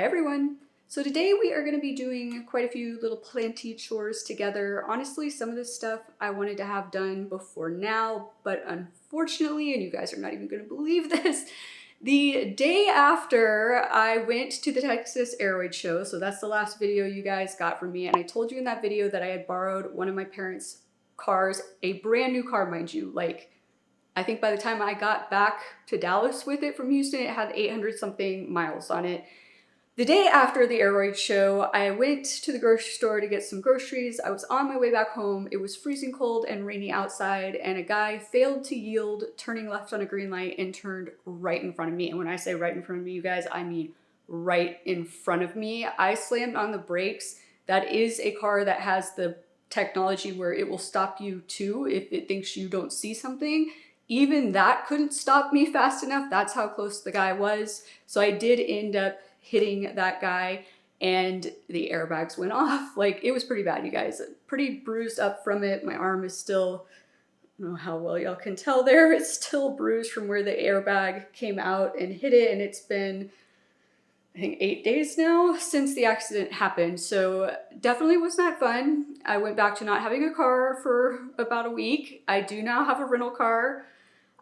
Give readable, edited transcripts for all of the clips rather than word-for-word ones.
everyone! So today we are going to be doing quite a few little planty chores together. Honestly, some of this stuff I wanted to have done before now, but unfortunately, and you guys are not even going to believe this, the day after I went to the Texas Air Show, so that's the last video you guys got from me, and I told you in that video that I had borrowed one of my parents' cars, a brand new car, mind you. Like, I think by the time I got back to Dallas with it from Houston, it had 800 something miles on it. The day after the Air Show, I went to the grocery store to get some groceries. I was on my way back home. It was freezing cold and rainy outside, and a guy failed to yield, turning left on a green light, and turned right in front of me. And when I say right in front of me, you guys, I mean right in front of me. I slammed on the brakes. That is a car that has the technology where it will stop you too if it thinks you don't see something. Even that couldn't stop me fast enough. That's how close the guy was. So I did end up hitting that guy, and the airbags went off. Like, it was pretty bad, you guys. Pretty bruised up from it. My arm is still, I don't know how well y'all can tell there, it's still bruised from where the airbag came out and hit it, and it's been, I think, 8 days now since the accident happened. So definitely was not fun. I went back to not having a car for about a week. I do now have a rental car.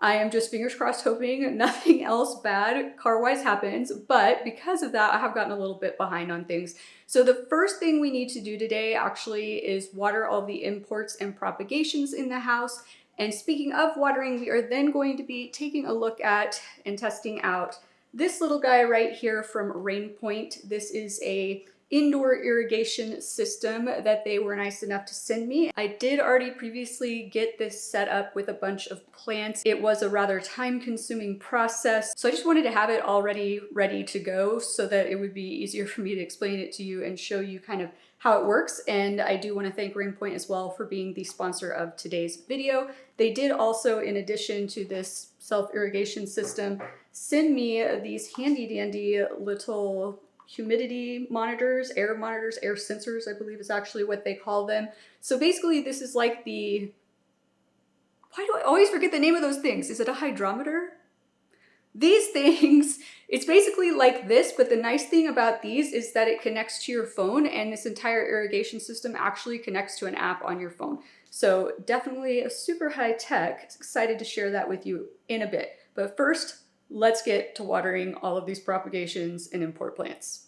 I am just fingers crossed hoping nothing else bad car-wise happens, but because of that, I have gotten a little bit behind on things. So the first thing we need to do today actually is water all the imports and propagations in the house. And speaking of watering, we are then going to be taking a look at and testing out this little guy right here from RainPoint. This is a indoor irrigation system that they were nice enough to send me. I did already previously get this set up with a bunch of plants. It was a rather time-consuming process, so I just wanted to have it already ready to go so that it would be easier for me to explain it to you and show you kind of how it works. And I do want to thank RainPoint as well for being the sponsor of today's video. They did also, in addition to this self-irrigation system, send me these handy-dandy little humidity monitors, air sensors, I believe is actually what they call them. So basically this is like the, why do I always forget the name of those things? Is it a hydrometer? These things, it's basically like this, but the nice thing about these is that it connects to your phone, and this entire irrigation system actually connects to an app on your phone. So definitely a super high tech. Excited to share that with you in a bit. But first, let's get to watering all of these propagations and import plants.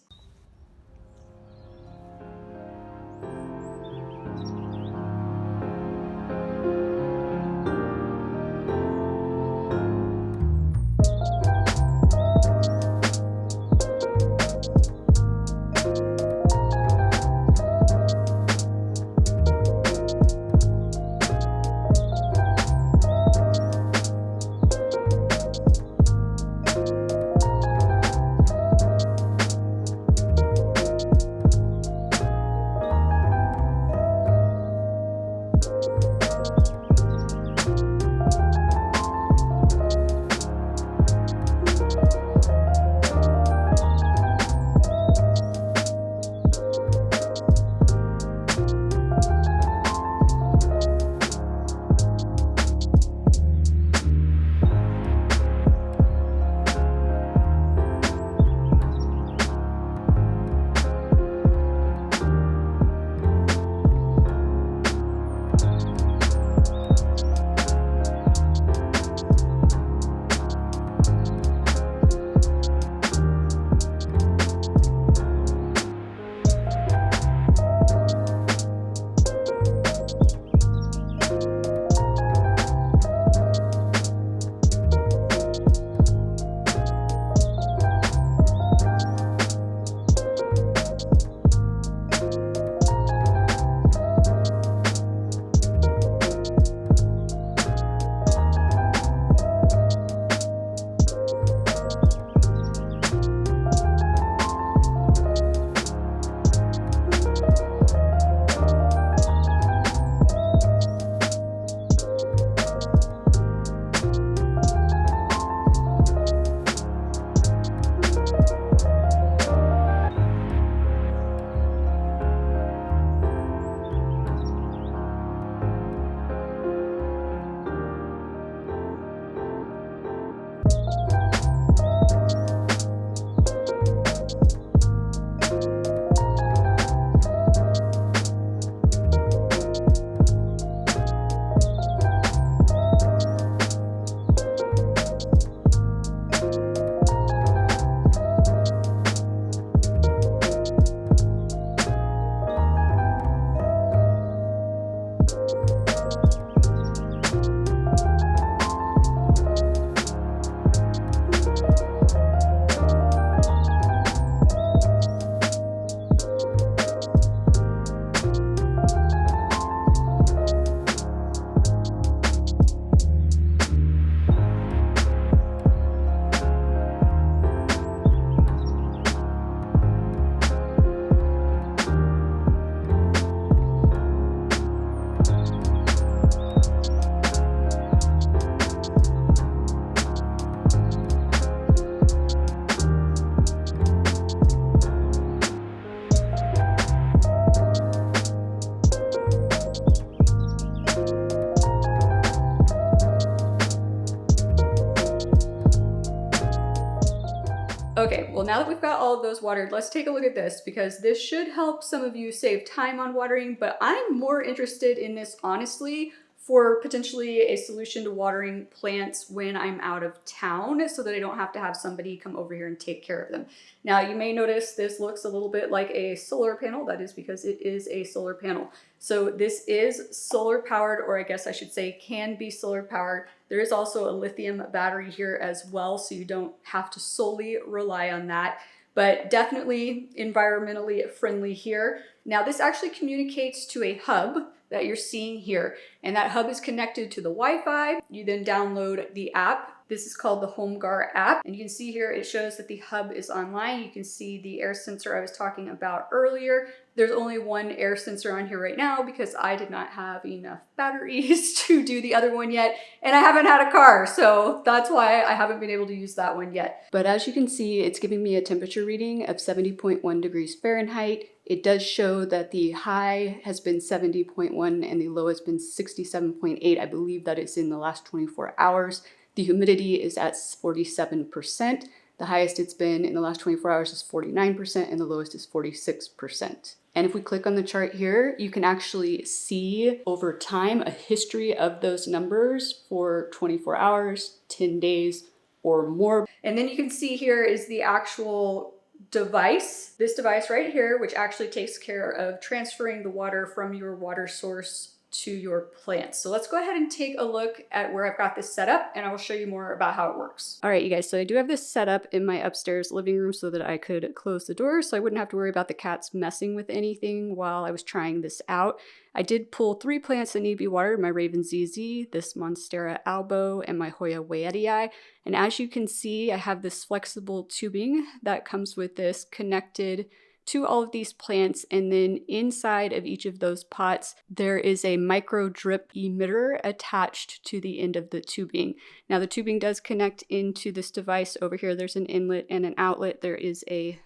Okay, well now that we've got all of those watered, let's take a look at this because this should help some of you save time on watering, but I'm more interested in this honestly for potentially a solution to watering plants when I'm out of town so that I don't have to have somebody come over here and take care of them. Now you may notice this looks a little bit like a solar panel. That is because it is a solar panel. So this is solar powered, or I guess I should say can be solar powered. There is also a lithium battery here as well, so you don't have to solely rely on that, but definitely environmentally friendly here. Now this actually communicates to a hub that you're seeing here, and that hub is connected to the Wi-Fi. You then download the app. This is called the HomeGar app, and you can see here it shows that the hub is online. You can see the air sensor I was talking about earlier. There's only one air sensor on here right now because I did not have enough batteries to do the other one yet, and I haven't had a car, so that's why I haven't been able to use that one yet. But as you can see, it's giving me a temperature reading of 70.1 degrees Fahrenheit. It does show that the high has been 70.1 and the low has been 67.8. I believe that is in the last 24 hours. The humidity is at 47%. The highest it's been in the last 24 hours is 49% and the lowest is 46%. And if we click on the chart here, you can actually see over time a history of those numbers for 24 hours, 10 days, or more. And then you can see here is the actual device, this device right here, which actually takes care of transferring the water from your water source to your plants. So let's go ahead and take a look at where I've got this set up and I will show you more about how it works. All right, you guys, so I do have this set up in my upstairs living room so that I could close the door so I wouldn't have to worry about the cats messing with anything while I was trying this out. I did pull 3 plants that need to be watered, my Raven ZZ, this Monstera albo, and my Hoya Waiatii. And as you can see, I have this flexible tubing that comes with this connected to all of these plants, and then inside of each of those pots there is a micro drip emitter attached to the end of the tubing. Now the tubing does connect into this device over here. There's an inlet and an outlet. There is a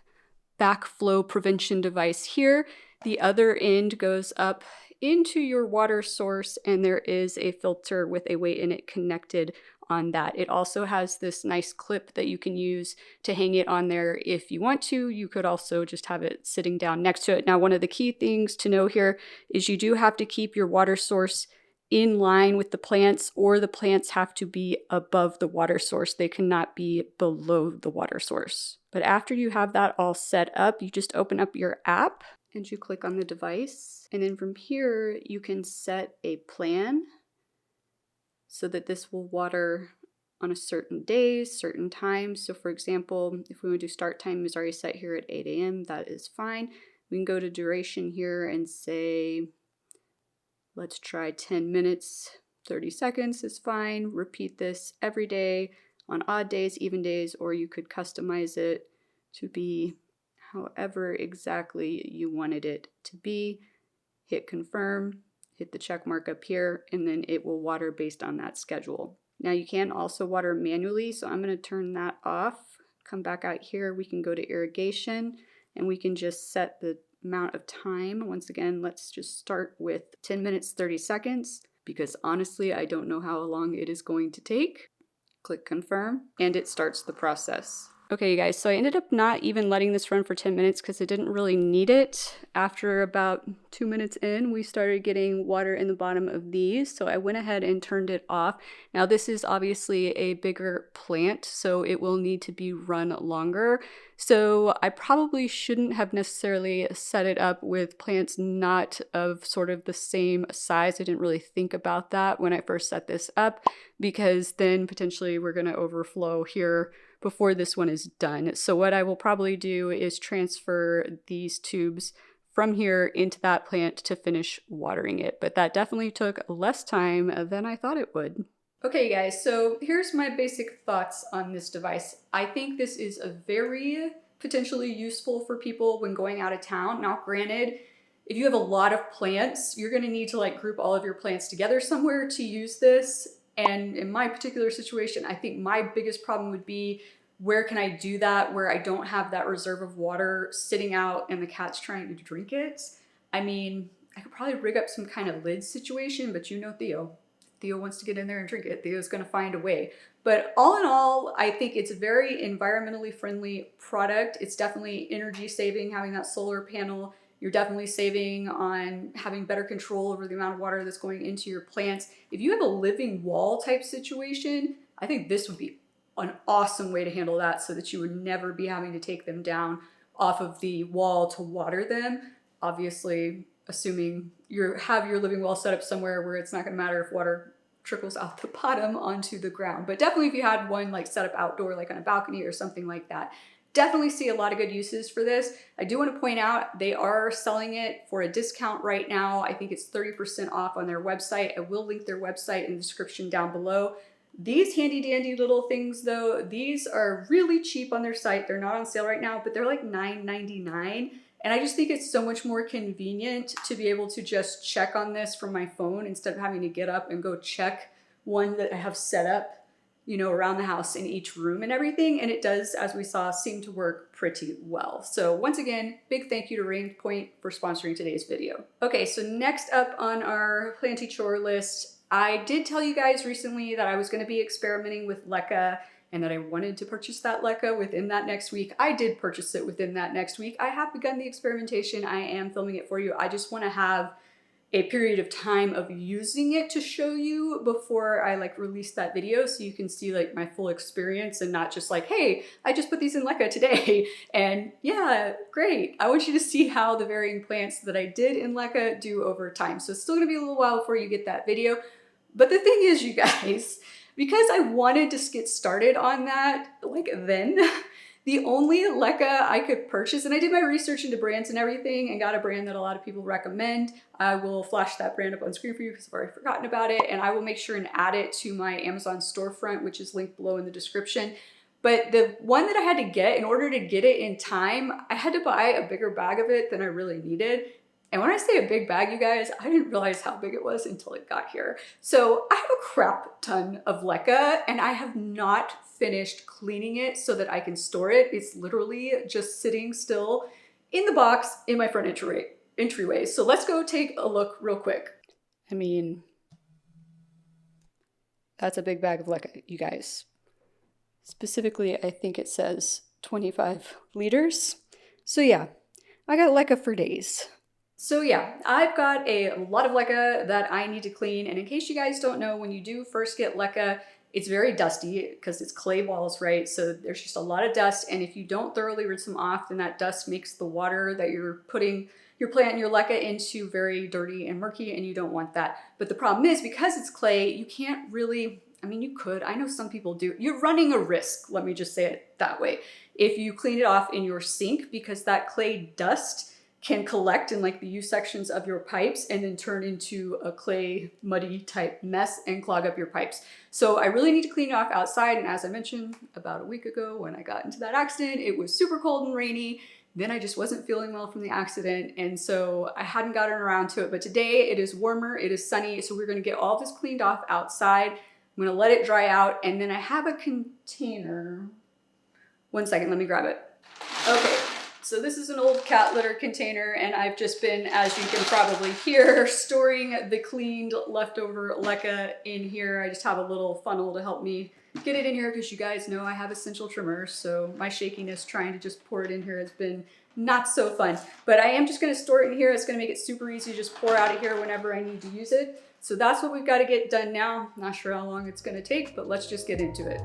backflow prevention device here. The other end goes up into your water source and there is a filter with a weight in it connected on that. It also has this nice clip that you can use to hang it on there if you want to. You could also just have it sitting down next to it. Now, one of the key things to know here is you do have to keep your water source in line with the plants, or the plants have to be above the water source. They cannot be below the water source. But after you have that all set up, you just open up your app and you click on the device. And then from here, you can set a plan so that this will water on a certain days, certain times. So for example, if we want to do start time is already set here at 8 a.m., that is fine. We can go to duration here and say, let's try 10 minutes, 30 seconds is fine. Repeat this every day on odd days, even days, or you could customize it to be however exactly you wanted it to be. Hit confirm. Hit the check mark up here, and then it will water based on that schedule. Now you can also water manually, so I'm going to turn that off. Come back out here, we can go to irrigation, and we can just set the amount of time. Once again, let's just start with 10 minutes, 30 seconds, because honestly, I don't know how long it is going to take. Click confirm, and it starts the process. Okay, you guys, so I ended up not even letting this run for 10 minutes because it didn't really need it. After about 2 minutes in, we started getting water in the bottom of these, so I went ahead and turned it off. Now, this is obviously a bigger plant, so it will need to be run longer. So I probably shouldn't have necessarily set it up with plants not of sort of the same size. I didn't really think about that when I first set this up, because then potentially we're going to overflow here before this one is done. So what I will probably do is transfer these tubes from here into that plant to finish watering it. But that definitely took less time than I thought it would. Okay guys, so here's my basic thoughts on this device. I think this is a very potentially useful for people when going out of town. Now granted, if you have a lot of plants, you're gonna need to like group all of your plants together somewhere to use this. And in my particular situation, I think my biggest problem would be, where can I do that where I don't have that reserve of water sitting out and the cat's trying to drink it? I mean, I could probably rig up some kind of lid situation, but you know Theo. Theo wants to get in there and drink it. Theo's gonna find a way. But all in all, I think it's a very environmentally friendly product. It's definitely energy saving, having that solar panel. You're definitely saving on having better control over the amount of water that's going into your plants. If you have a living wall type situation, I think this would be an awesome way to handle that, so that you would never be having to take them down off of the wall to water them. Obviously, assuming you have your living well set up somewhere where it's not going to matter if water trickles out the bottom onto the ground. But definitely if you had one like set up outdoor, like on a balcony or something like that, definitely see a lot of good uses for this. I do want to point out they are selling it for a discount right now. I think it's 30% off on their website. I will link their website in the description down below. These handy dandy little things though, these are really cheap on their site. They're not on sale right now, but they're like $9.99. And I just think it's so much more convenient to be able to just check on this from my phone instead of having to get up and go check one that I have set up, you know, around the house in each room and everything. And it does, as we saw, seem to work pretty well. So once again, big thank you to RainPoint for sponsoring today's video. Okay, so next up on our Planty Chore list, I did tell you guys recently that I was going to be experimenting with Lecca and that I wanted to purchase that Lecca within that next week. I did purchase it within that next week. I have begun the experimentation. I am filming it for you. I just want to have a period of time of using it to show you before I like release that video, so you can see like my full experience and not just like, hey, I just put these in Lecca today and yeah, great. I want you to see how the varying plants that I did in Lecca do over time. So it's still gonna be a little while before you get that video. But the thing is, you guys, because I wanted to get started on that like then, the only Lecca I could purchase, and I did my research into brands and everything and got a brand that a lot of people recommend. I will flash that brand up on screen for you because I've already forgotten about it, and I will make sure and add it to my Amazon storefront, which is linked below in the description. But the one that I had to get, in order to get it in time, I had to buy a bigger bag of it than I really needed. And when I say a big bag, you guys, I didn't realize how big it was until it got here. So I have a crap ton of Lecca and I have not finished cleaning it so that I can store it. It's literally just sitting still in the box in my front entryway. So let's go take a look real quick. I mean, that's a big bag of Lecca, you guys. Specifically, I think it says 25 liters. So yeah, I got Lecca for days. So yeah, I've got a lot of Lecca that I need to clean. And in case you guys don't know, when you do first get Lecca, it's very dusty because it's clay walls, right? So there's just a lot of dust. And if you don't thoroughly rinse them off, then that dust makes the water that you're putting your plant and your Lecca into very dirty and murky, and you don't want that. But the problem is, because it's clay, you can't really, I mean, you could, I know some people do. You're running a risk, let me just say it that way. If you clean it off in your sink, because that clay dust can collect in like the U sections of your pipes and then turn into a clay muddy type mess and clog up your pipes. So I really need to clean it off outside. And as I mentioned about a week ago when I got into that accident, it was super cold and rainy. Then I just wasn't feeling well from the accident. And so I hadn't gotten around to it. But today it is warmer, it is sunny. So we're gonna get all this cleaned off outside. I'm gonna let it dry out. And then I have a container. One second, let me grab it. Okay. So this is an old cat litter container, and I've just been, as you can probably hear, storing the cleaned leftover Lecca in here. I just have a little funnel to help me get it in here because you guys know I have essential trimmers, so my shakiness trying to just pour it in here has been not so fun. But I am just going to store it in here. It's going to make it super easy to just pour out of here whenever I need to use it. So that's what we've got to get done now. Not sure how long it's going to take, but let's just get into it.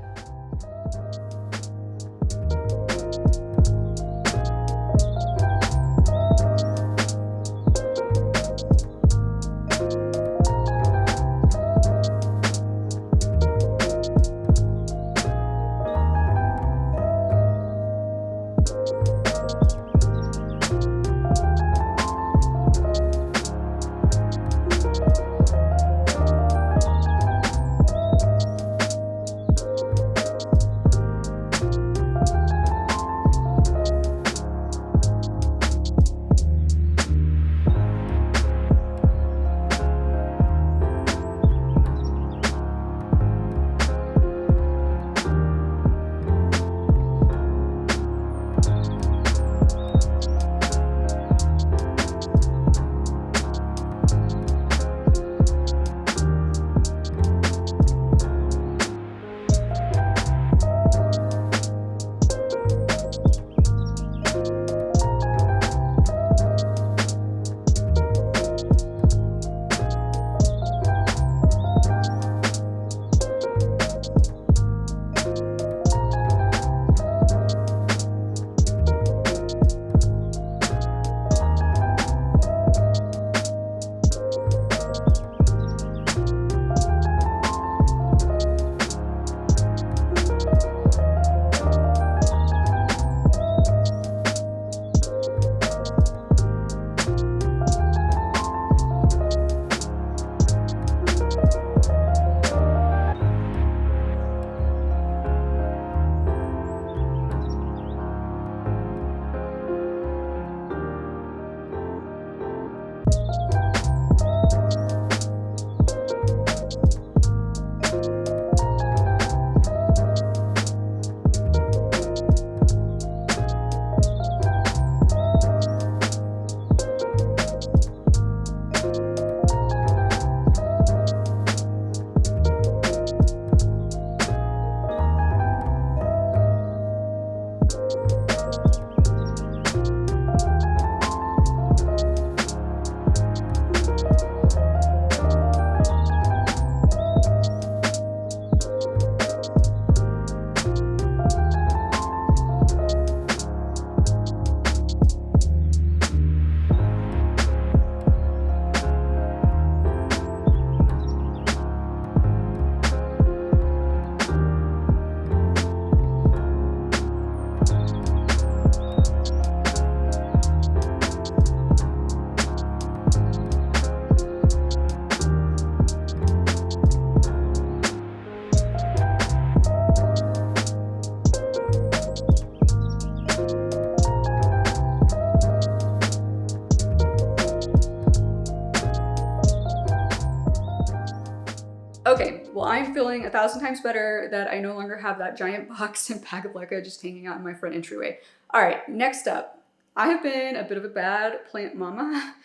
Well, I'm feeling 1,000 times better that I no longer have that giant box and bag of leca just hanging out in my front entryway. All right, next up, I have been a bit of a bad plant mama.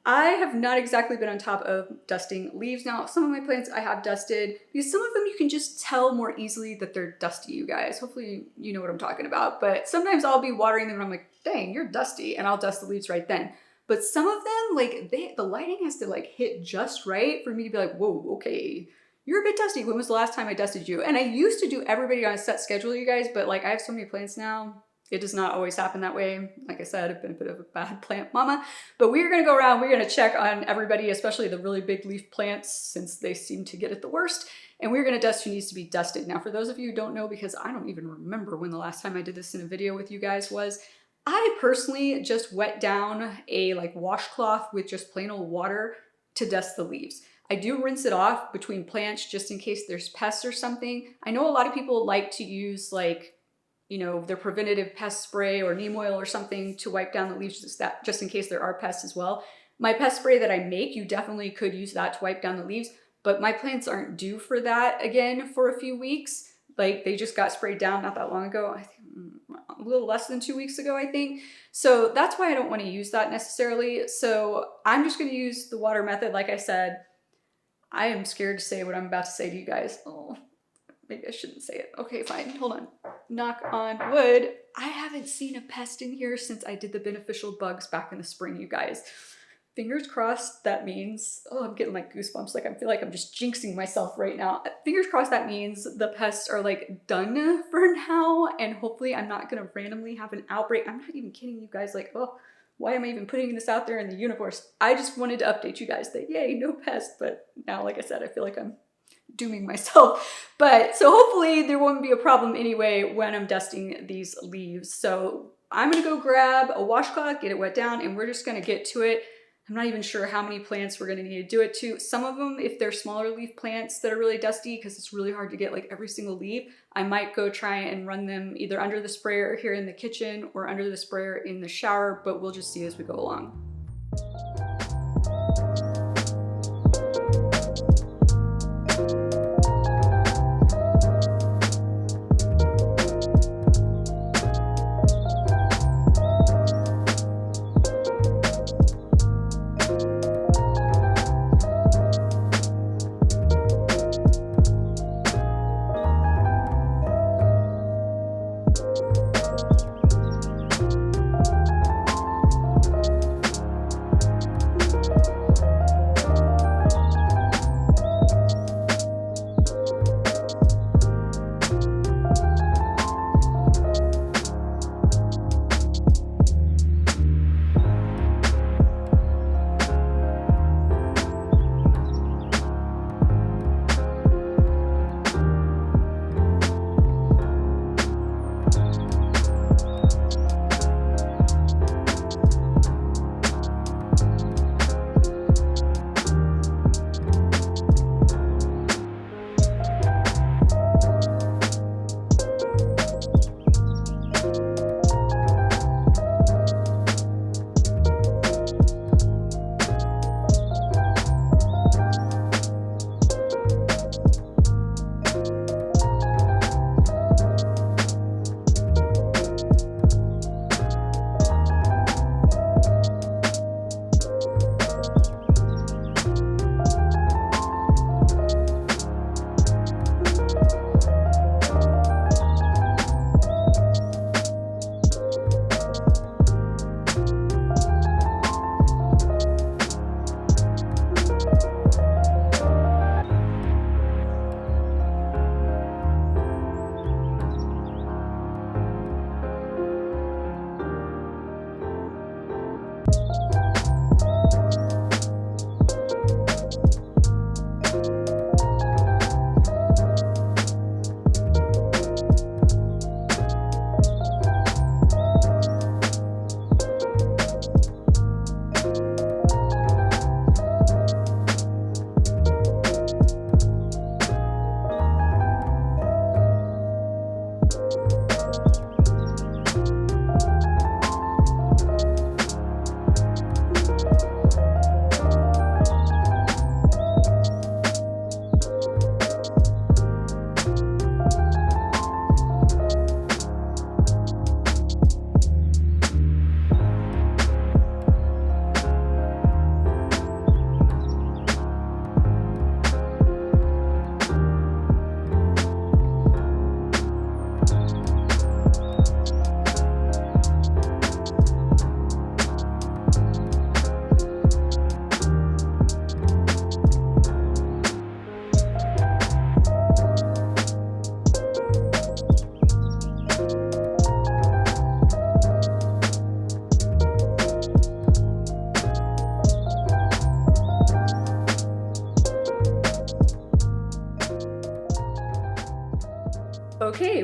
I have not exactly been on top of dusting leaves. Now, some of my plants I have dusted because some of them you can just tell more easily that they're dusty, you guys. Hopefully you know what I'm talking about. But sometimes I'll be watering them and I'm like, dang, you're dusty. And I'll dust the leaves right then. But some of them, like the lighting has to like hit just right for me to be like, whoa, okay, you're a bit dusty. When was the last time I dusted you? And I used to do everybody on a set schedule, you guys, but like I have so many plants now. It does not always happen that way. Like I said, I've been a bit of a bad plant mama, but we're gonna go around, we're gonna check on everybody, especially the really big leaf plants, since they seem to get it the worst, and we're gonna dust who needs to be dusted. Now, for those of you who don't know, because I don't even remember when the last time I did this in a video with you guys was, I personally just wet down a like washcloth with just plain old water to dust the leaves. I do rinse it off between plants just in case there's pests or something. I know a lot of people like to use like, you know, their preventative pest spray or neem oil or something to wipe down the leaves just in case there are pests as well. My pest spray that I make, you definitely could use that to wipe down the leaves, but my plants aren't due for that again for a few weeks. Like they just got sprayed down not that long ago. I think a little less than 2 weeks ago, I think. So that's why I don't want to use that necessarily. So I'm just going to use the water method. Like I said, I am scared to say what I'm about to say to you guys. Oh, maybe I shouldn't say it. Okay, fine. Hold on. Knock on wood. I haven't seen a pest in here since I did the beneficial bugs back in the spring, you guys. Fingers crossed that means, oh, I'm getting like goosebumps. Like I feel like I'm just jinxing myself right now. Fingers crossed that means the pests are like done for now. And hopefully I'm not going to randomly have an outbreak. I'm not even kidding you guys. Like, oh, why am I even putting this out there in the universe? I just wanted to update you guys that yay, no pest. But now, like I said, I feel like I'm dooming myself. But so hopefully there won't be a problem anyway when I'm dusting these leaves. So I'm gonna go grab a washcloth, get it wet down, and we're just gonna get to it. I'm not even sure how many plants we're gonna need to do it to. Some of them, if they're smaller leaf plants that are really dusty, because it's really hard to get like every single leaf, I might go try and run them either under the sprayer here in the kitchen or under the sprayer in the shower, but we'll just see as we go along.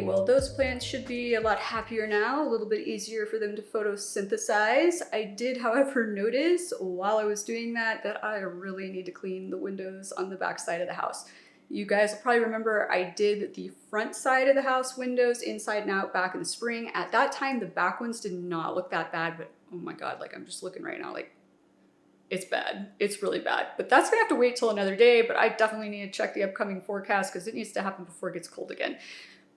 well, those plants should be a lot happier now, a little bit easier for them to photosynthesize. I did, however, notice while I was doing that I really need to clean the windows on the back side of the house. You guys will probably remember I did the front side of the house windows inside and out back in the spring. At that time, the back ones did not look that bad, but oh my God, like I'm just looking right now, like it's bad. It's really bad. But that's gonna have to wait till another day, but I definitely need to check the upcoming forecast because it needs to happen before it gets cold again.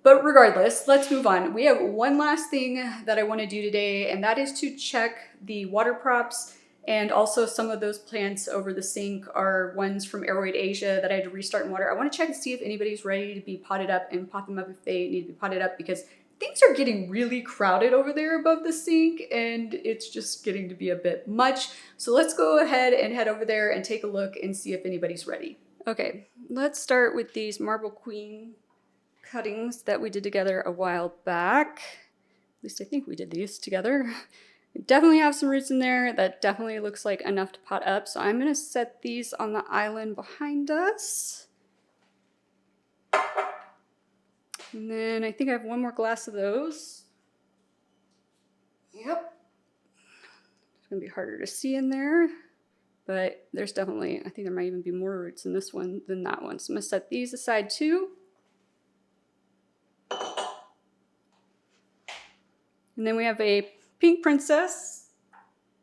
But regardless, let's move on. We have one last thing that I want to do today, and that is to check the water props. And also some of those plants over the sink are ones from Aroid Asia that I had to restart in water. I want to check and see if anybody's ready to be potted up and pot them up if they need to be potted up, because things are getting really crowded over there above the sink and it's just getting to be a bit much. So let's go ahead and head over there and take a look and see if anybody's ready. Okay, let's start with these Marble Queen cuttings that we did together a while back. At least I think we did these together. We definitely have some roots in there. That definitely looks like enough to pot up. So I'm gonna set these on the island behind us. And then I think I have one more glass of those. Yep. It's gonna be harder to see in there, but there's definitely, I think there might even be more roots in this one than that one. So I'm gonna set these aside too. And then we have a Pink Princess.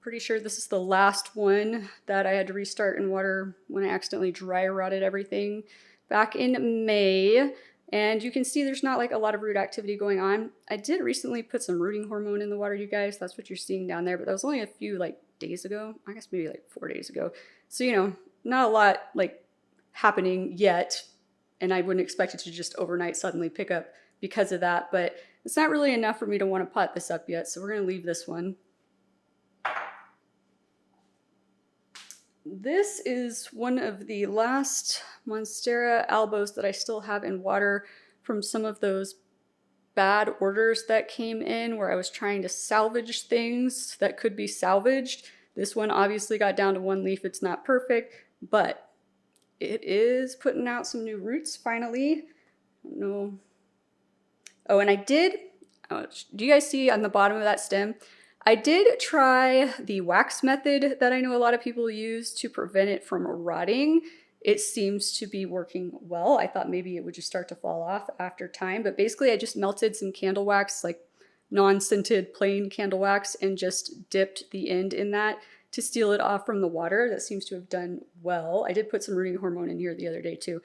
Pretty sure this is the last one that I had to restart in water when I accidentally dry rotted everything back in May. And you can see there's not like a lot of root activity going on. I did recently put some rooting hormone in the water, you guys. That's what you're seeing down there, but that was only a few like days ago. I guess maybe like 4 days ago. So, you know, not a lot like happening yet. And I wouldn't expect it to just overnight suddenly pick up because of that, but it's not really enough for me to want to pot this up yet. So we're gonna leave this one. This is one of the last Monstera albos that I still have in water from some of those bad orders that came in where I was trying to salvage things that could be salvaged. This one obviously got down to one leaf. It's not perfect, but it is putting out some new roots finally. I don't know. Oh, and I did, do you guys see on the bottom of that stem? I did try the wax method that I know a lot of people use to prevent it from rotting. It seems to be working well. I thought maybe it would just start to fall off after time, but basically I just melted some candle wax, like non-scented plain candle wax, and just dipped the end in that to seal it off from the water. That seems to have done well. I did put some rooting hormone in here the other day too,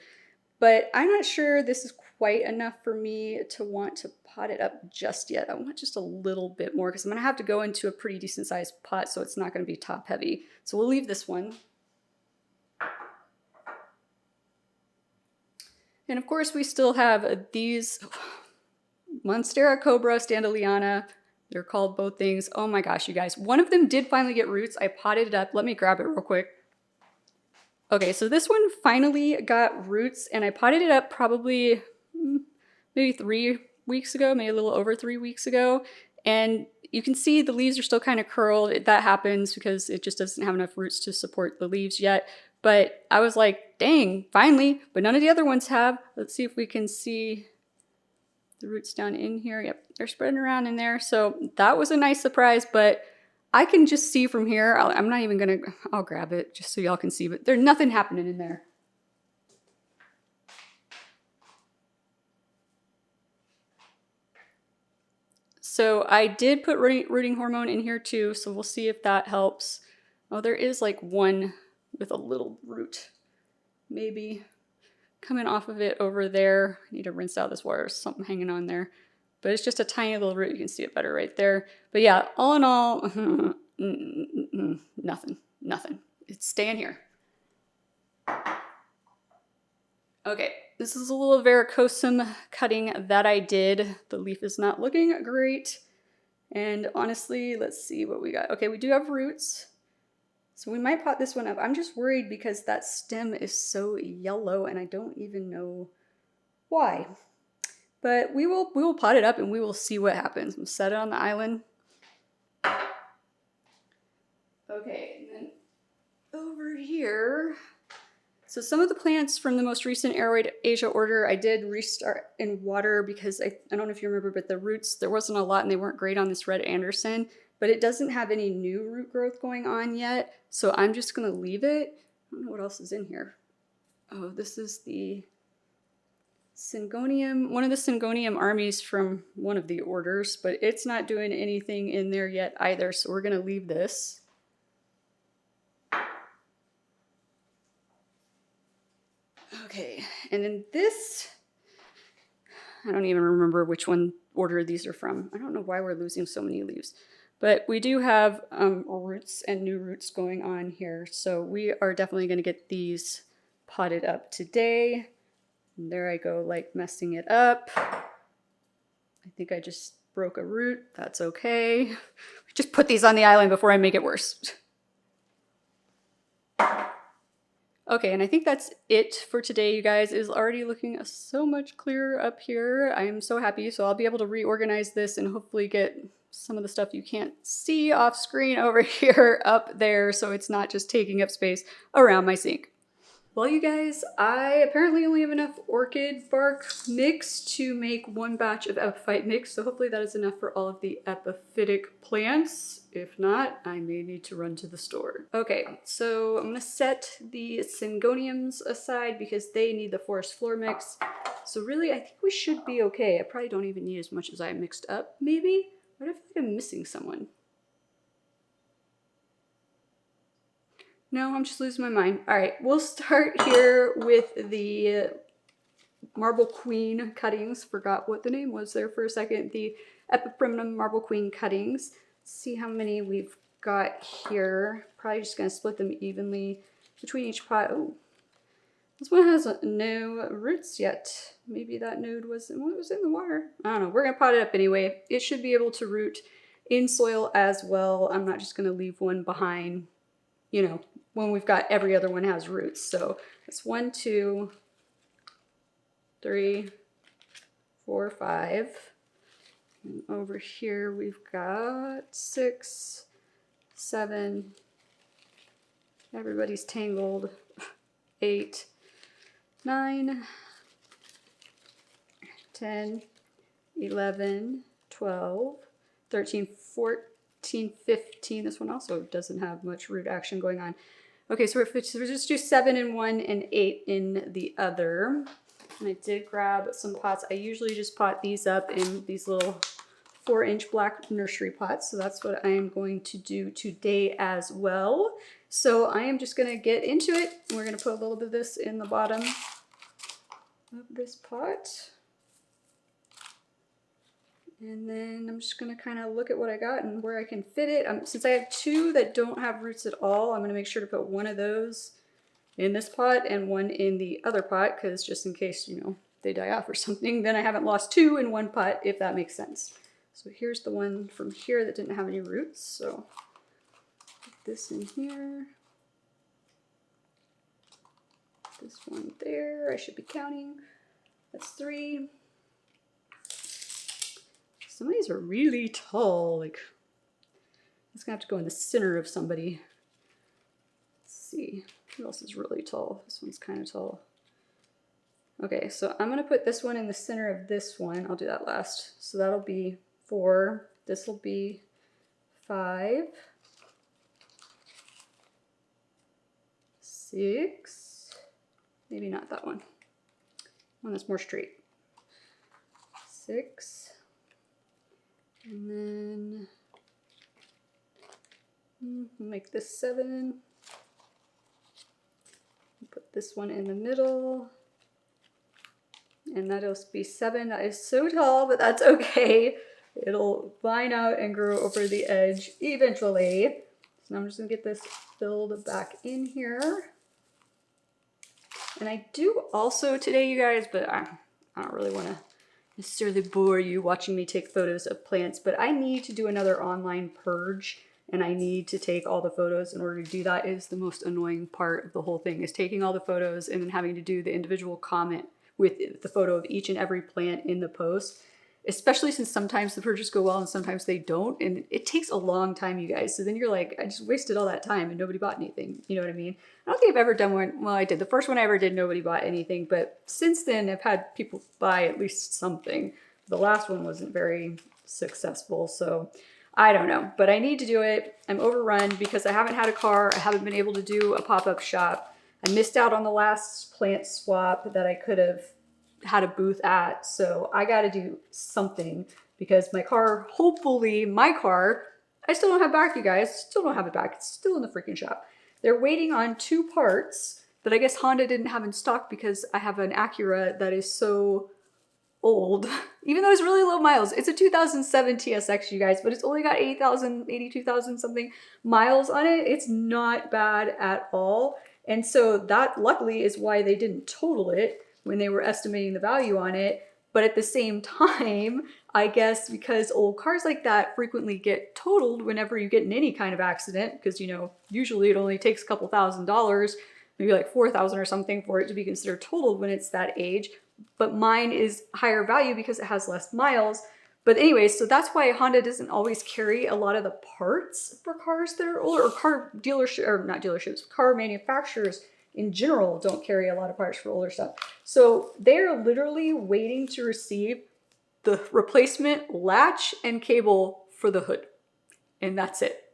but I'm not sure this is quite enough for me to want to pot it up just yet. I want just a little bit more because I'm gonna have to go into a pretty decent sized pot, so it's not gonna be top heavy. So we'll leave this one. And of course we still have these Monstera Cobra Standaliana. They're called both things. Oh my gosh, you guys. One of them did finally get roots. I potted it up. Let me grab it real quick. Okay, so this one finally got roots and I potted it up probably maybe 3 weeks ago, maybe a little over 3 weeks ago. And you can see the leaves are still kind of curled. That happens because it just doesn't have enough roots to support the leaves yet. But I was like, dang, finally, but none of the other ones have. Let's see if we can see the roots down in here. Yep, they're spreading around in there. So that was a nice surprise, but I can just see from here. I'm not even gonna, I'll grab it just so y'all can see, but there's nothing happening in there. So I did put rooting hormone in here too, so we'll see if that helps. Oh, there is like one with a little root, maybe coming off of it over there. I need to rinse out this water, there's something hanging on there. But it's just a tiny little root, you can see it better right there. But yeah, all in all, nothing. It's staying here. Okay, this is a little varicosum cutting that I did. The leaf is not looking great. And honestly, let's see what we got. Okay, we do have roots. So we might pot this one up. I'm just worried because that stem is so yellow and I don't even know why. But we will pot it up and we will see what happens. We'll set it on the island. Okay, and then over here, So some of the plants from the most recent Aroid Asia order, I did restart in water because I don't know if you remember, but the roots, there wasn't a lot and they weren't great on this Red Anderson, but it doesn't have any new root growth going on yet. So I'm just gonna leave it. I don't know what else is in here. Oh, this is the Syngonium, one of the Syngonium armies from one of the orders, but it's not doing anything in there yet either. So we're gonna leave this. Okay, and then this, I don't even remember which one order these are from. I don't know why we're losing so many leaves, but we do have roots and new roots going on here. So we are definitely gonna get these potted up today. And there I go, like messing it up. I think I just broke a root, that's okay. Just put these on the island before I make it worse. Okay, and I think that's it for today, you guys. It is already looking so much clearer up here. I am so happy, so I'll be able to reorganize this and hopefully get some of the stuff you can't see off screen over here up there so it's not just taking up space around my sink. Well, you guys, I apparently only have enough orchid bark mix to make one batch of epiphyte mix, so hopefully that is enough for all of the epiphytic plants. If not, I may need to run to the store. Okay, so I'm gonna set the Syngoniums aside because they need the forest floor mix. So really, I think we should be okay. I probably don't even need as much as I mixed up, maybe? But I feel like I'm missing someone. No, I'm just losing my mind. All right, we'll start here with the Marble Queen cuttings. Forgot what the name was there for a second. The Epiprimnum Marble Queen cuttings. Let's see how many we've got here. Probably just gonna split them evenly between each pot. Oh, this one has no roots yet. Maybe that node was, well, it was in the water. I don't know, we're gonna pot it up anyway. It should be able to root in soil as well. I'm not just gonna leave one behind, you know, when we've got every other one has roots. So it's 1, 2, 3, 4, 5. And over here we've got 6, 7. Everybody's tangled. 8, 9, 10, 11, 12, 13, 14, 15. This one also doesn't have much root action going on. Okay, so we're just do 7 in one and 8 in the other. And I did grab some pots. I usually just pot these up in these little 4-inch black nursery pots. So that's what I am going to do today as well. So I am just gonna get into it. We're gonna put a little bit of this in the bottom of this pot. And then I'm just gonna kind of look at what I got and where I can fit it. Since I have 2 that don't have roots at all, I'm gonna make sure to put one of those in this pot and one in the other pot, because just in case, you know, they die off or something, then I haven't lost 2 in one pot, if that makes sense. So here's the one from here that didn't have any roots. So put this in here. This one there, I should be counting. That's 3. Some of these are really tall, like, it's gonna have to go in the center of somebody. Let's see, who else is really tall? This one's kind of tall. Okay, so I'm gonna put this one in the center of this one. I'll do that last. So that'll be 4, this will be 5, 6, maybe not that one. One that's more straight. 6. And then make this 7. Put this one in the middle. And that'll be 7. That is so tall, but that's okay. It'll vine out and grow over the edge eventually. So now I'm just gonna get this filled back in here. And I do also today, you guys, but I don't really want to necessarily bore you watching me take photos of plants, but I need to do another online purge, and I need to take all the photos. In order to do that is the most annoying part of the whole thing, is taking all the photos and then having to do the individual comment with the photo of each and every plant in the post. especially since sometimes the purchases go well and sometimes they don't. And it takes a long time, you guys. So then you're like, I just wasted all that time and nobody bought anything. You know what I mean? I don't think I've ever done one. Well, I did. The first one I ever did, nobody bought anything. But since then, I've had people buy at least something. The last one wasn't very successful. So I don't know. But I need to do it. I'm overrun because I haven't had a car. I haven't been able to do a pop-up shop. I missed out on the last plant swap that I could have had a booth at. So I got to do something because my car, hopefully my car, I still don't have back, you guys. Still don't have it back. It's still in the freaking shop. They're waiting on 2 parts that I guess Honda didn't have in stock because I have an Acura that is so old, even though it's really low miles. It's a 2007 TSX, you guys, but it's only got 80,000, 82,000 something miles on it. It's not bad at all. And so that luckily is why they didn't total it when they were estimating the value on it. But at the same time, I guess because old cars like that frequently get totaled whenever you get in any kind of accident, because, you know, usually it only takes a couple $1,000s, maybe like 4,000 or something for it to be considered totaled when it's that age. But mine is higher value because it has less miles. But anyway, so that's why Honda doesn't always carry a lot of the parts for cars that are older, or car dealerships, or not dealerships, car manufacturers in general don't carry a lot of parts for older stuff. So they're literally waiting to receive the replacement latch and cable for the hood. And that's it.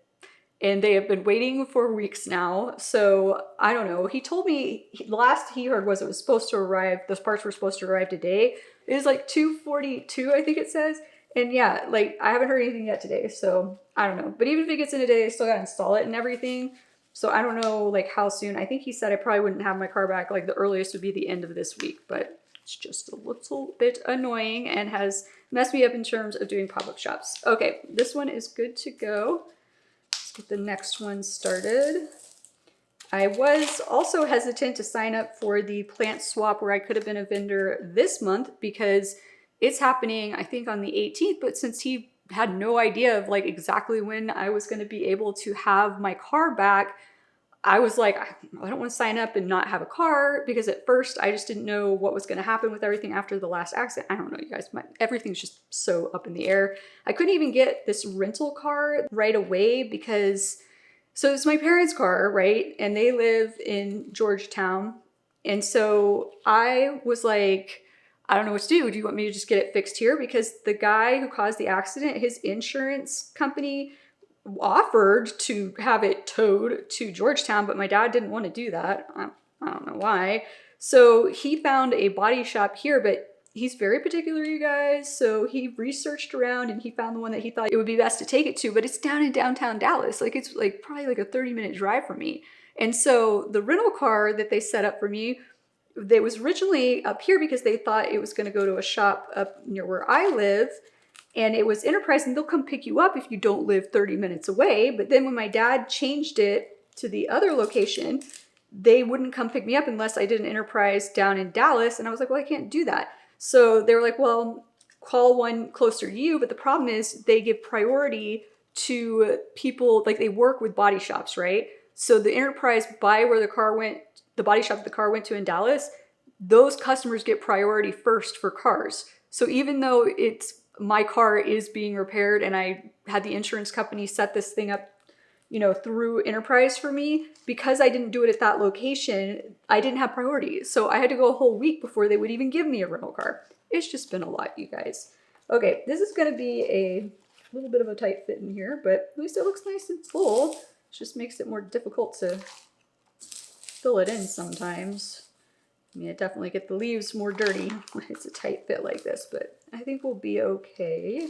And they have been waiting for weeks now. So I don't know. He told me, last he heard was it was supposed to arrive, those parts were supposed to arrive today. It is like 2:42, I think it says. And yeah, like I haven't heard anything yet today. So I don't know. But even if it gets in today, I still got to install it and everything. So I don't know like how soon. I think he said I probably wouldn't have my car back. Like the earliest would be the end of this week, but it's just a little bit annoying and has messed me up in terms of doing pop-up shops. Okay, this one is good to go. Let's get the next one started. I was also hesitant to sign up for the plant swap where I could have been a vendor this month because it's happening, I think, on the 18th, but since he had no idea of like exactly when I was going to be able to have my car back, I was like, I don't want to sign up and not have a car because at first I just didn't know what was going to happen with everything after the last accident. I don't know, you guys, everything's just so up in the air. I couldn't even get this rental car right away because, so it's my parents' car, right? And they live in Georgetown. And so I was like, I don't know what to do. Do you want me to just get it fixed here? Because the guy who caused the accident, his insurance company offered to have it towed to Georgetown, but my dad didn't want to do that. I don't know why. So he found a body shop here, but he's very particular, you guys. So he researched around and he found the one that he thought it would be best to take it to, but it's down in downtown Dallas. Like it's like probably like a 30-minute drive from me. And so the rental car that they set up for me, they was originally up here because they thought it was going to go to a shop up near where I live. And it was Enterprise, and they'll come pick you up if you don't live 30 minutes away. But then when my dad changed it to the other location, they wouldn't come pick me up unless I did an Enterprise down in Dallas. And I was like, well, I can't do that. So they were like, well, call one closer to you. But the problem is they give priority to people, like they work with body shops, right? So the Enterprise by where the car went, the body shop the car went to in Dallas, those customers get priority first for cars. So even though it's my car is being repaired and I had the insurance company set this thing up, you know, through Enterprise for me, because I didn't do it at that location, I didn't have priority. So I had to go a whole week before they would even give me a rental car. It's just been a lot, you guys. Okay, this is going to be a little bit of a tight fit in here, but at least it looks nice and full. It just makes it more difficult to fill it in sometimes. I mean, it definitely get the leaves more dirty when it's a tight fit like this, but I think we'll be okay.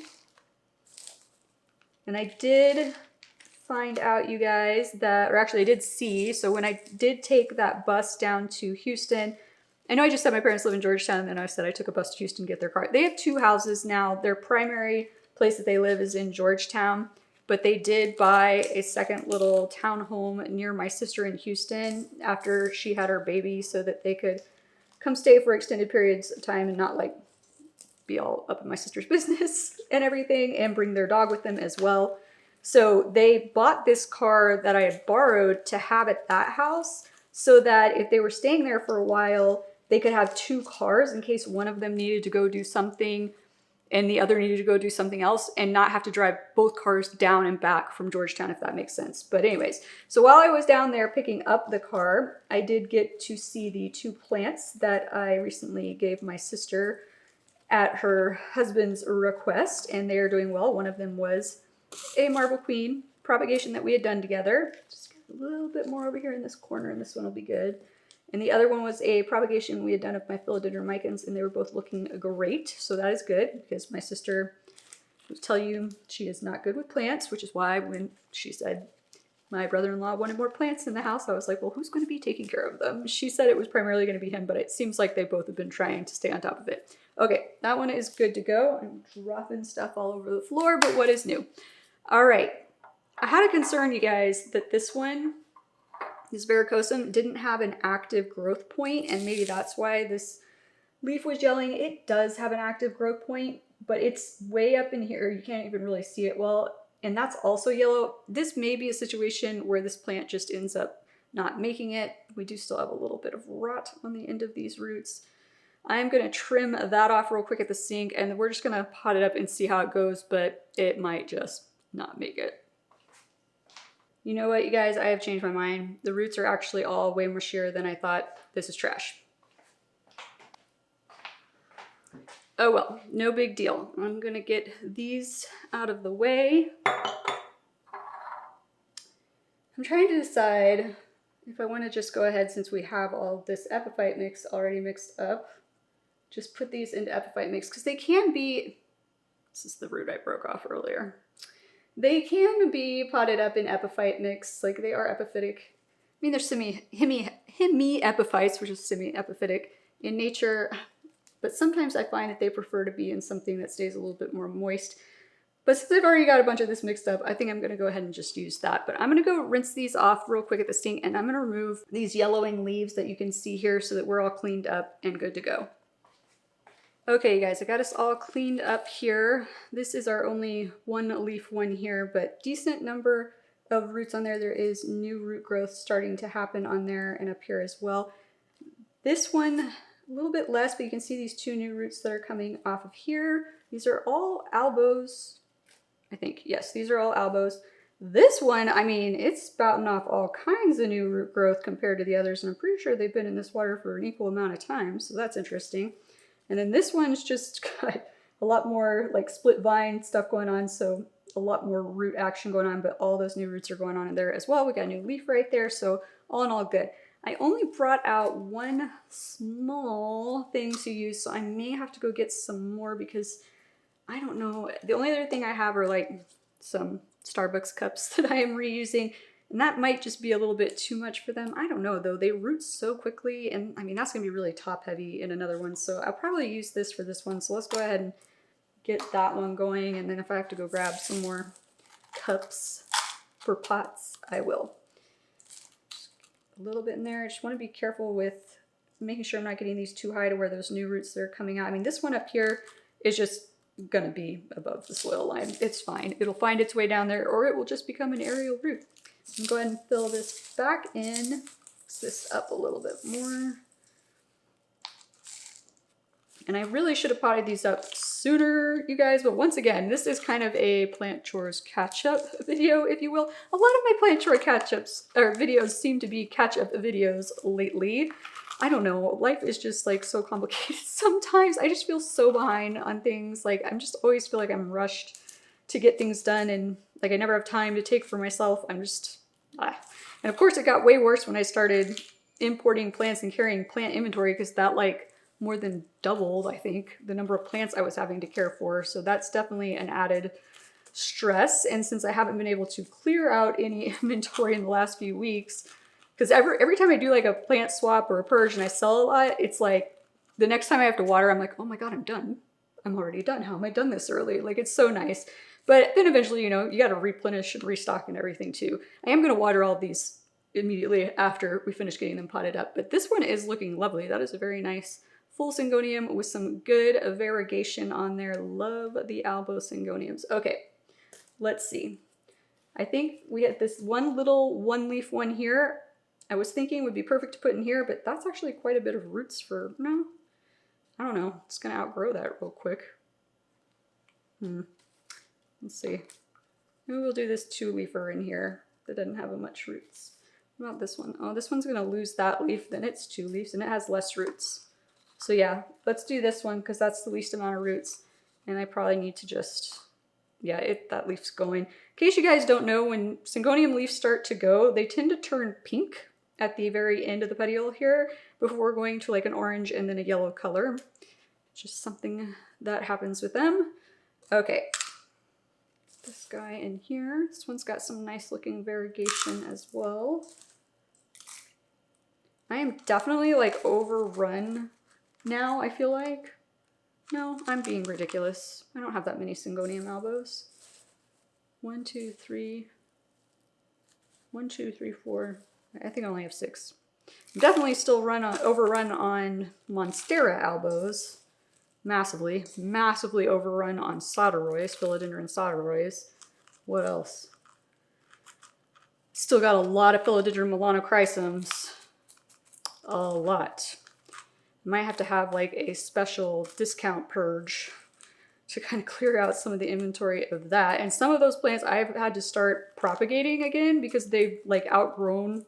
And I did find out, you guys, that, or actually I did see, so when I did take that bus down to Houston, I know I just said my parents live in Georgetown, and then I said I took a bus to Houston to get their car. They have 2 houses now. Their primary place that they live is in Georgetown, but they did buy a second little townhome near my sister in Houston after she had her baby so that they could come stay for extended periods of time and not like be all up in my sister's business and everything, and bring their dog with them as well. So they bought this car that I had borrowed to have at that house so that if they were staying there for a while, they could have 2 cars in case one of them needed to go do something and the other needed to go do something else and not have to drive both cars down and back from Georgetown, if that makes sense. But anyways, so while I was down there picking up the car, I did get to see the 2 plants that I recently gave my sister at her husband's request, and they are doing well. One of them was a Marble Queen propagation that we had done together. Just a little bit more over here in this corner, and this one will be good. And the other one was a propagation we had done of my philodendron and they were both looking great. So that is good, because my sister will tell you she is not good with plants, which is why when she said my brother-in-law wanted more plants in the house, I was like, well, who's going to be taking care of them? She said it was primarily going to be him, but it seems like they both have been trying to stay on top of it. Okay, that one is good to go. I'm dropping stuff all over the floor, but what is new? All right, I had a concern, you guys, that this one, this varicosum, didn't have an active growth point, and maybe that's why this leaf was yellowing. It does have an active growth point, but it's way up in here. You can't even really see it well, and that's also yellow. This may be a situation where this plant just ends up not making it. We do still have a little bit of rot on the end of these roots. I'm gonna trim that off real quick at the sink, and we're just gonna pot it up and see how it goes, but it might just not make it. You know what, you guys? I have changed my mind. The roots are actually all way mushier than I thought. This is trash. Oh well, no big deal. I'm gonna get these out of the way. I'm trying to decide if I want to just go ahead, since we have all this epiphyte mix already mixed up, just put these into epiphyte mix, because they can be, this is the root I broke off earlier. They can be potted up in epiphyte mix, like they are epiphytic. I mean, they're hemi-epiphytes, which is semi-epiphytic in nature, but sometimes I find that they prefer to be in something that stays a little bit more moist. But since I've already got a bunch of this mixed up, I think I'm gonna go ahead and just use that. But I'm gonna go rinse these off real quick at the sink, and I'm gonna remove these yellowing leaves that you can see here so that we're all cleaned up and good to go. Okay, you guys, I got us all cleaned up here. This is our only one leaf one here, but decent number of roots on there. There is new root growth starting to happen on there and up here as well. This one, a little bit less, but you can see these 2 new roots that are coming off of here. These are all albos, I think. Yes, these are all albos. This one, I mean, it's spouting off all kinds of new root growth compared to the others, and I'm pretty sure they've been in this water for an equal amount of time, so that's interesting. And then this one's just got a lot more like split vine stuff going on, so a lot more root action going on, but all those new roots are going on in there as well. We got a new leaf right there, so all in all good. I only brought out one small thing to use, so I may have to go get some more because I don't know. The only other thing I have are like some Starbucks cups that I am reusing, and that might just be a little bit too much for them. I don't know though, they root so quickly, and I mean, that's gonna be really top heavy in another one, so I'll probably use this for this one. So let's go ahead and get that one going, and then if I have to go grab some more cups for pots, I will. Just a little bit in there. I just wanna be careful with making sure I'm not getting these too high to where those new roots that are coming out. I mean, this one up here is just gonna be above the soil line. It's fine. It'll find its way down there, or it will just become an aerial root. I'm going to go ahead and fill this back in, mix this up a little bit more. And I really should have potted these up sooner, you guys, but once again, this is kind of a plant chores catch-up video, if you will. A lot of my plant chore catch-ups or videos seem to be catch-up videos lately. I don't know, life is just like so complicated. Sometimes I just feel so behind on things. Like I'm just always feel like I'm rushed to get things done, and like I never have time to take for myself. I'm just, And of course it got way worse when I started importing plants and carrying plant inventory, because that like more than doubled, I think, the number of plants I was having to care for. So that's definitely an added stress. And since I haven't been able to clear out any inventory in the last few weeks, because every time I do like a plant swap or a purge and I sell a lot, it's like the next time I have to water, I'm like, oh my God, I'm done. I'm already done. How am I done this early? Like, it's so nice. But then eventually, you know, you got to replenish and restock and everything too. I am going to water all of these immediately after we finish getting them potted up. But this one is looking lovely. That is a very nice full syngonium with some good variegation on there. Love the albo syngoniums. Okay, let's see. I think we had this one little one leaf one here. I was thinking would be perfect to put in here, but that's actually quite a bit of roots for, no, I don't know. It's going to outgrow that real quick. Let's see. Maybe we'll do this 2-leafer in here that doesn't have much roots. What about this one? Oh, this one's gonna lose that leaf, then it's 2 leaves and it has less roots. So yeah, let's do this one because that's the least amount of roots. And I probably need to just, yeah, that leaf's going. In case you guys don't know, when syngonium leaves start to go, they tend to turn pink at the very end of the petiole here before going to like an orange and then a yellow color. Just something that happens with them. Okay, this guy in here. This one's got some nice looking variegation as well. I am definitely like overrun now, I feel like. No, I'm being ridiculous. I don't have that many syngonium albos. 1, 2, 3. 1, 2, 3, 4. I think I only have 6. I'm definitely still overrun on Monstera albos. Massively overrun on Soderoys, Philodendron Soderoys. What else? Still got a lot of Philodendron melanochrysums. A lot. Might have to have like a special discount purge to kind of clear out some of the inventory of that. And some of those plants I've had to start propagating again because they've like outgrown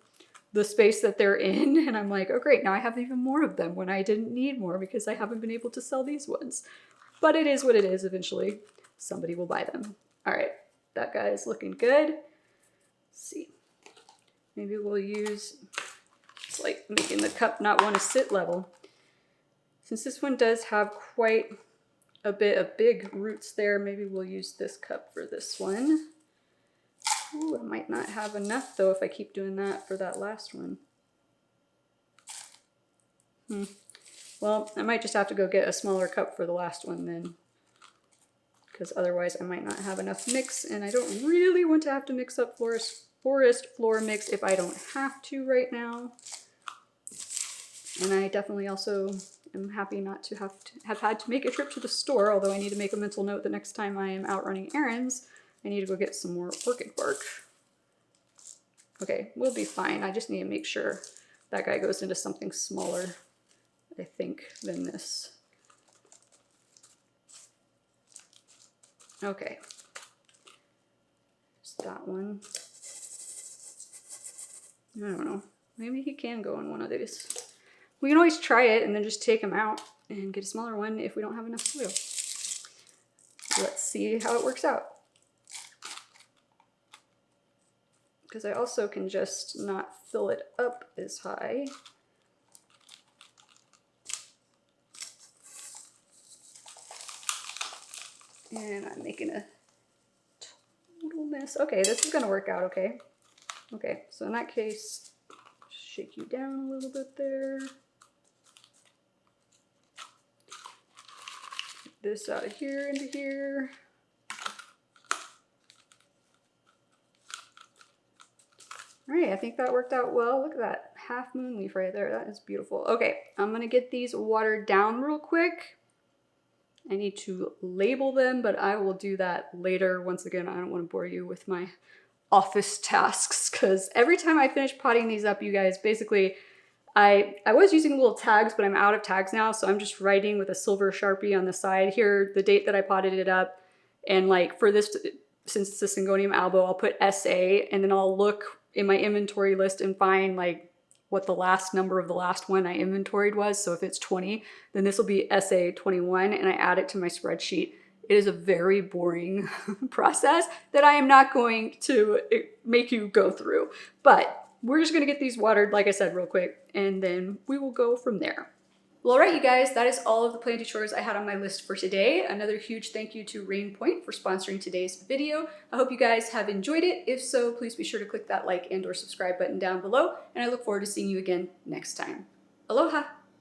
the space that they're in, and I'm like, oh great, now I have even more of them when I didn't need more because I haven't been able to sell these ones. But it is what it is. Eventually somebody will buy them. All right, that guy is looking good. Let's see, maybe we'll use, it's like making the cup not want to sit level. Since this one does have quite a bit of big roots there, maybe we'll use this cup for this one. Ooh, I might not have enough though if I keep doing that for that last one. Well, I might just have to go get a smaller cup for the last one then, because otherwise I might not have enough mix, and I don't really want to have to mix up forest floor mix if I don't have to right now. And I definitely also am happy not to have had to make a trip to the store, although I need to make a mental note the next time I am out running errands. I need to go get some more orchid bark. Okay, we'll be fine. I just need to make sure that guy goes into something smaller, I think, than this. Okay. Just that one. I don't know. Maybe he can go in one of these. We can always try it and then just take him out and get a smaller one if we don't have enough soil. Let's see how it works out. Because I also can just not fill it up as high. And I'm making a total mess. Okay, this is gonna work out okay. Okay, so in that case, shake you down a little bit there. Get this out of here into here. All right, I think that worked out well. Look at that half moon leaf right there. That is beautiful. Okay, I'm gonna get these watered down real quick. I need to label them, but I will do that later. Once again, I don't want to bore you with my office tasks because every time I finish potting these up, you guys, basically, I was using little tags, but I'm out of tags now, so I'm just writing with a silver Sharpie on the side here the date that I potted it up, and like for this, since it's a Syngonium albo, I'll put SA, and then I'll look in my inventory list and find like what the last number of the last one I inventoried was. So if it's 20, then this will be SA 21, and I add it to my spreadsheet. It is a very boring process that I am not going to make you go through, but we're just gonna get these watered, like I said, real quick, and then we will go from there. Well, all right, you guys, that is all of the planty chores I had on my list for today. Another huge thank you to RainPoint for sponsoring today's video. I hope you guys have enjoyed it. If so, please be sure to click that like and/or subscribe button down below, and I look forward to seeing you again next time. Aloha!